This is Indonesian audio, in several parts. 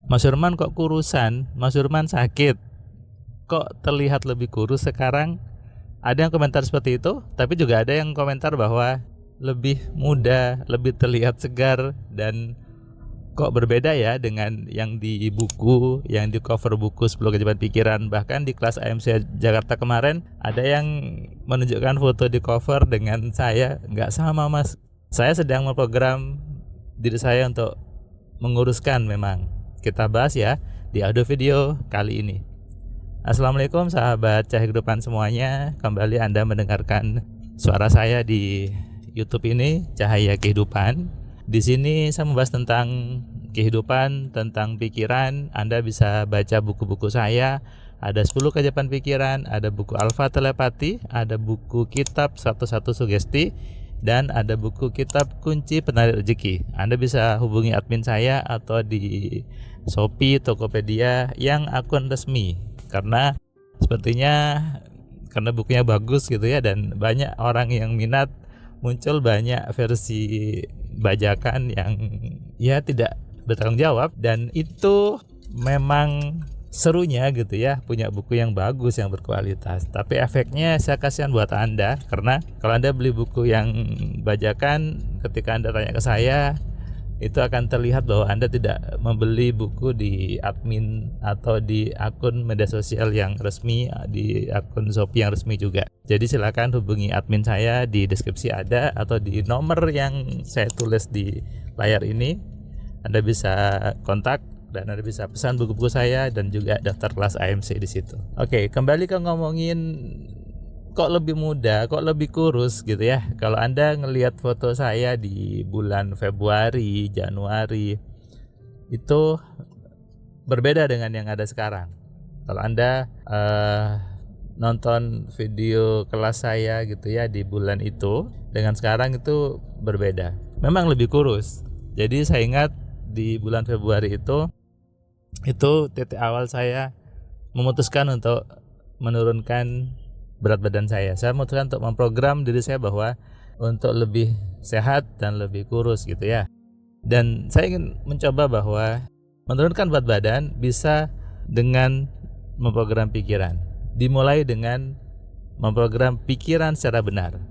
Mas Surman kok kurusan, Mas Surman sakit, kok terlihat lebih kurus sekarang. Ada yang komentar seperti itu, tapi juga ada yang komentar bahwa lebih muda, lebih terlihat segar, dan kok berbeda ya dengan yang di buku, yang di cover buku 10 Keajaiban Pikiran. Bahkan di kelas AMC Jakarta kemarin ada yang menunjukkan foto di cover dengan saya. Nggak sama mas, saya sedang memprogram diri saya untuk menguruskan memang. Kita bahas ya di audio video kali ini. Assalamualaikum sahabat Cahaya Kehidupan semuanya. Kembali Anda mendengarkan suara saya di YouTube ini, Cahaya Kehidupan. Di sini saya membahas tentang kehidupan, tentang pikiran. Anda bisa baca buku-buku saya. Ada 10 Keajaiban Pikiran, ada buku Alfa Telepati, ada buku kitab 101 Sugesti, dan ada buku kitab Kunci Penarik Rezeki. Anda bisa hubungi admin saya atau di Shopee, Tokopedia yang akun resmi. Karena sepertinya karena bukunya bagus gitu ya, dan banyak orang yang minat, muncul banyak versi bajakan yang ya tidak bertanggung jawab, dan itu memang serunya gitu ya, punya buku yang bagus, yang berkualitas. Tapi efeknya saya kasihan buat Anda, karena kalau Anda beli buku yang bajakan, ketika Anda tanya ke saya, itu akan terlihat bahwa Anda tidak membeli buku di admin atau di akun media sosial yang resmi, di akun Shopee yang resmi juga. Jadi silakan hubungi admin saya, di deskripsi ada, atau di nomor yang saya tulis di layar ini. Anda bisa kontak dan Anda bisa pesan buku-buku saya, dan juga daftar kelas AMC di situ. Oke, kembali ke ngomongin kok lebih muda, kok lebih kurus gitu ya. Kalau Anda ngelihat foto saya di bulan Februari, Januari, itu berbeda dengan yang ada sekarang. Kalau Anda nonton video kelas saya gitu ya di bulan itu, dengan sekarang itu berbeda. Memang lebih kurus. Jadi saya ingat di bulan Februari itu titik awal saya memutuskan untuk menurunkan berat badan saya. Saya memutuskan untuk memprogram diri saya bahwa untuk lebih sehat dan lebih kurus gitu ya. Dan saya ingin mencoba bahwa menurunkan berat badan bisa dengan memprogram pikiran. Dimulai dengan memprogram pikiran secara benar.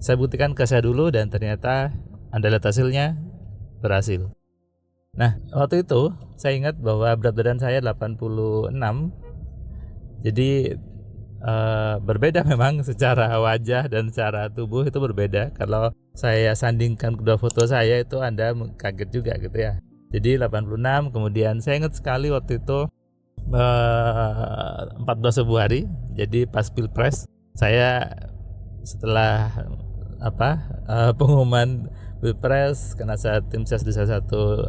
Saya buktikan ke saya dulu, dan ternyata Anda lihat hasilnya, berhasil. Nah, waktu itu saya ingat bahwa berat badan saya 86. Jadi berbeda memang secara wajah dan secara tubuh, itu berbeda. Kalau saya sandingkan kedua foto saya itu, Anda kaget juga gitu ya. Jadi 86, kemudian saya ingat sekali waktu itu 14 Februari, jadi pas Pilpres, saya setelah pengumuman Pilpres, karena saya tim ses di salah satu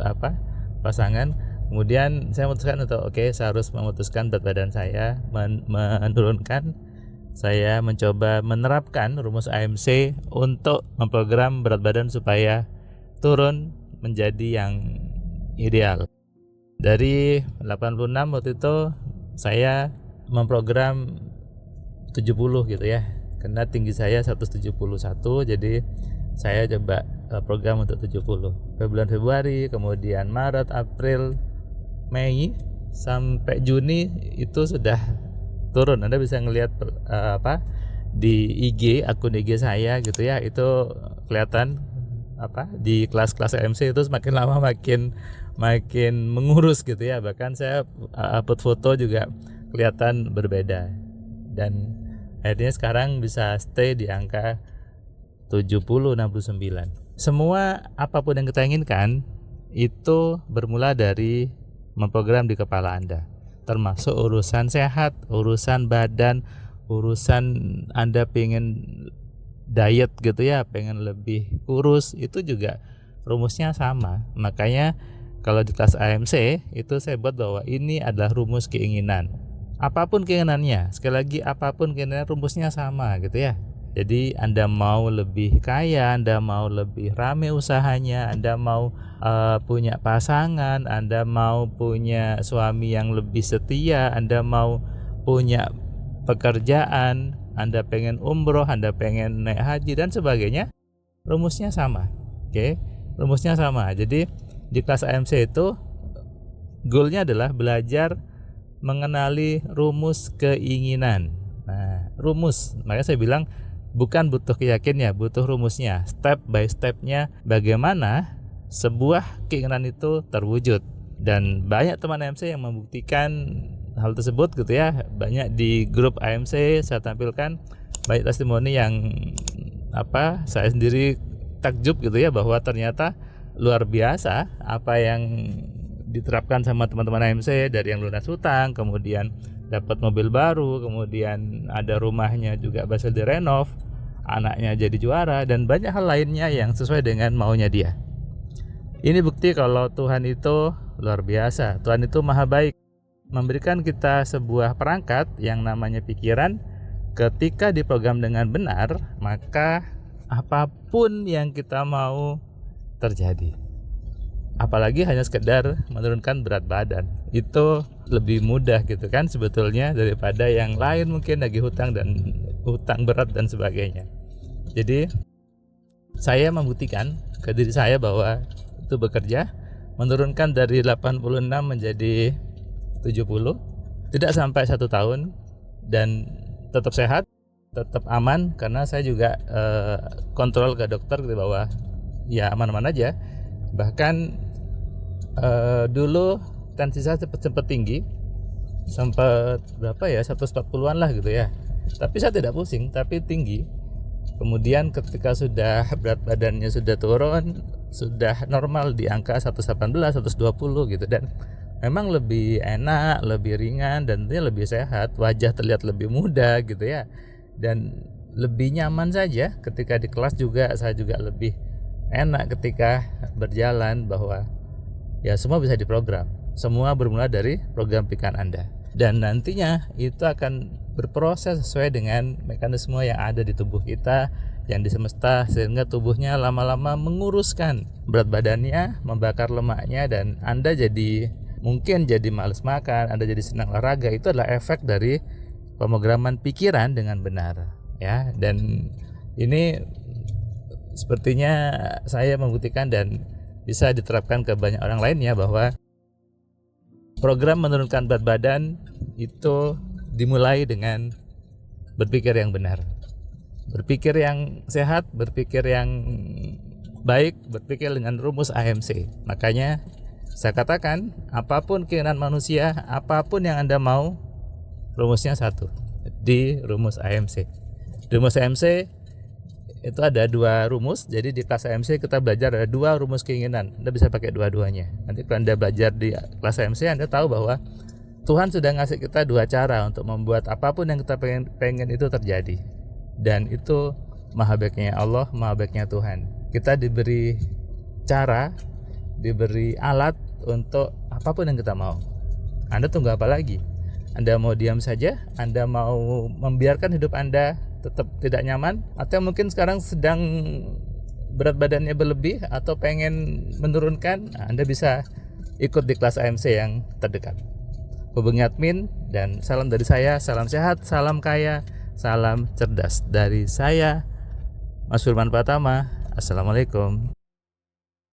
pasangan, kemudian saya memutuskan untuk saya harus memutuskan berat badan saya, menurunkan. Saya mencoba menerapkan rumus AMC untuk memprogram berat badan supaya turun menjadi yang ideal. Dari 86 waktu itu saya memprogram 70 gitu ya, karena tinggi saya 171, jadi saya coba program untuk 70. Bulan Februari, kemudian Maret, April, Mei sampai Juni itu sudah turun. Anda bisa ngelihat di IG, akun IG saya gitu ya, itu kelihatan di kelas-kelas MC itu semakin lama makin mengurus gitu ya. Bahkan saya upload foto juga kelihatan berbeda, dan akhirnya sekarang bisa stay di angka 70-69. Semua apapun yang kita inginkan itu bermula dari memprogram di kepala Anda, termasuk urusan sehat, urusan badan, urusan Anda pengen diet gitu ya, pengen lebih kurus, itu juga rumusnya sama. Makanya kalau di kelas AMC itu saya buat bahwa ini adalah rumus keinginan. Apapun keinginannya, sekali lagi apapun keinginannya, rumusnya sama gitu ya. Jadi Anda mau lebih kaya, Anda mau lebih rame usahanya, Anda mau punya pasangan, Anda mau punya suami yang lebih setia, Anda mau punya pekerjaan, Anda pengen umroh, Anda pengen naik haji dan sebagainya, rumusnya sama. Rumusnya sama. Jadi di kelas AMC itu Goalnya adalah belajar mengenali rumus keinginan. Nah, rumus, makanya saya bilang bukan butuh keyakinannya, butuh rumusnya, step by stepnya bagaimana sebuah keinginan itu terwujud. Dan banyak teman AMC yang membuktikan hal tersebut gitu ya. Banyak di grup AMC saya tampilkan banyak testimoni yang saya sendiri takjub gitu ya, bahwa ternyata luar biasa apa yang diterapkan sama teman-teman AMC, dari yang lunas hutang, kemudian dapat mobil baru, kemudian ada rumahnya juga berhasil direnov, anaknya jadi juara, dan banyak hal lainnya yang sesuai dengan maunya dia. Ini bukti kalau Tuhan itu luar biasa. Tuhan itu maha baik, memberikan kita sebuah perangkat yang namanya pikiran. Ketika diprogram dengan benar, maka apapun yang kita mau terjadi. Apalagi hanya sekedar menurunkan berat badan, itu lebih mudah gitu kan sebetulnya daripada yang lain, mungkin lagi hutang berat dan sebagainya. Jadi saya membuktikan ke diri saya bahwa itu bekerja, menurunkan dari 86 menjadi 70, tidak sampai 1 tahun, dan tetap sehat, tetap aman, karena saya juga kontrol ke dokter gitu bahwa ya aman-aman aja. Bahkan dulu tensi saya sempat tinggi, sempat 140-an lah gitu ya, tapi saya tidak pusing, tapi tinggi. Kemudian ketika sudah berat badannya sudah turun, sudah normal di angka 118, 120 gitu, dan memang lebih enak, lebih ringan, dan tentunya lebih sehat, wajah terlihat lebih muda gitu ya, dan lebih nyaman saja. Ketika di kelas juga saya juga lebih enak ketika berjalan, bahwa ya semua bisa diprogram. Semua bermula dari program pikiran Anda, dan nantinya itu akan berproses sesuai dengan mekanisme yang ada di tubuh kita, yang di semesta, sehingga tubuhnya lama-lama menguruskan berat badannya, membakar lemaknya, dan Anda mungkin jadi malas makan, Anda jadi senang olahraga. Itu adalah efek dari pemrograman pikiran dengan benar ya. Dan ini sepertinya saya membuktikan dan bisa diterapkan ke banyak orang lainnya, bahwa program menurunkan berat badan itu dimulai dengan berpikir yang benar, berpikir yang sehat, berpikir yang baik, berpikir dengan rumus AMC. Makanya saya katakan, apapun keinginan manusia, apapun yang Anda mau, rumusnya satu, di rumus AMC. Rumus AMC itu ada 2 rumus. Jadi di kelas AMC kita belajar ada 2 rumus keinginan. Anda bisa pakai dua-duanya. Nanti kalau Anda belajar di kelas AMC, Anda tahu bahwa Tuhan sudah ngasih kita 2 cara untuk membuat apapun yang kita pengen itu terjadi. Dan itu maha baiknya Allah, maha baiknya Tuhan. Kita diberi cara, diberi alat untuk apapun yang kita mau. Anda tunggu apa lagi? Anda mau diam saja? Anda mau membiarkan hidup Anda tetap tidak nyaman, atau mungkin sekarang sedang berat badannya berlebih atau pengen menurunkan? Anda bisa ikut di kelas AMC yang terdekat. Hubungi admin, dan salam dari saya, salam sehat, salam kaya, salam cerdas dari saya, Mas Firman Pratama. Assalamualaikum.